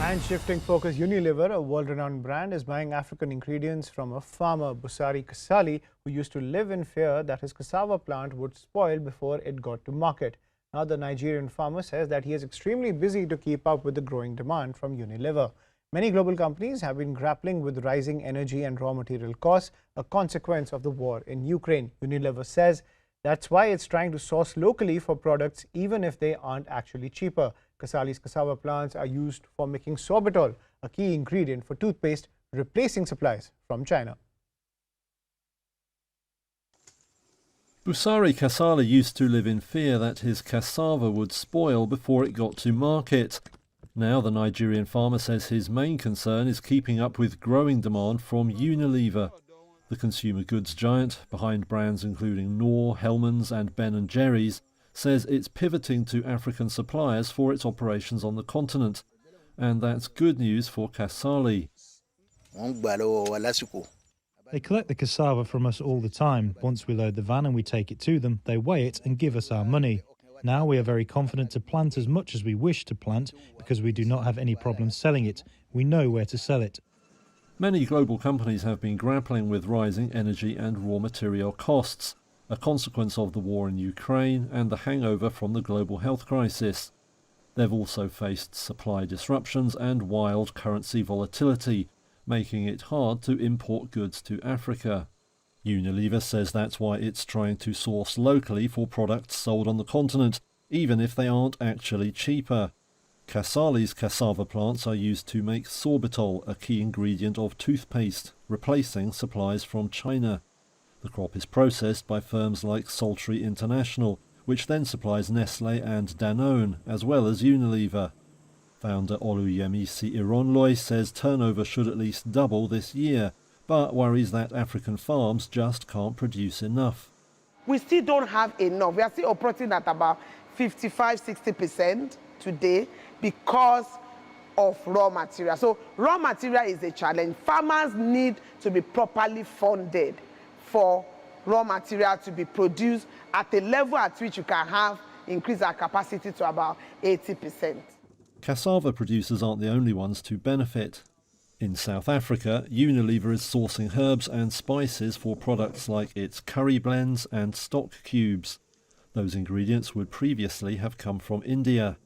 And shifting focus, Unilever, a world-renowned brand, is buying African ingredients from a farmer, Busari Kasali, who used to live in fear that his cassava plant would spoil before it got to market. Now the Nigerian farmer says that he is extremely busy to keep up with the growing demand from Unilever. Many global companies have been grappling with rising energy and raw material costs, a consequence of the war in Ukraine. Unilever says that's why it's trying to source locally for products even if they aren't actually cheaper. Kasali's cassava plants are used for making sorbitol, a key ingredient for toothpaste, replacing supplies from China. Busari Kasali used to live in fear that his cassava would spoil before it got to market. Now the Nigerian farmer says his main concern is keeping up with growing demand from Unilever. The consumer goods giant, behind brands including Knorr, Hellmann's and Ben & Jerry's, says it's pivoting to African suppliers for its operations on the continent. And that's good news for Kasali. They collect the cassava from us all the time. Once we load the van and we take it to them, they weigh it and give us our money. Now we are very confident to plant as much as we wish to plant because we do not have any problem selling it. We know where to sell it. Many global companies have been grappling with rising energy and raw material costs, a consequence of the war in Ukraine and the hangover from the global health crisis. They've also faced supply disruptions and wild currency volatility, making it hard to import goods to Africa. Unilever says that's why it's trying to source locally for products sold on the continent, even if they aren't actually cheaper. Kasali's cassava plants are used to make sorbitol, a key ingredient of toothpaste, replacing supplies from China. The crop is processed by firms like Sultry International, which then supplies Nestlé and Danone, as well as Unilever. Founder Oluyemisi Ironloy says turnover should at least double this year, but worries that African farms just can't produce enough. We still don't have enough. We are still operating at about 55–60% today because of raw material. So raw material is a challenge. Farmers need to be properly funded for raw material to be produced at a level at which you can increase our capacity to about 80%. Cassava producers aren't the only ones to benefit. In South Africa, Unilever is sourcing herbs and spices for products like its curry blends and stock cubes. Those ingredients would previously have come from India.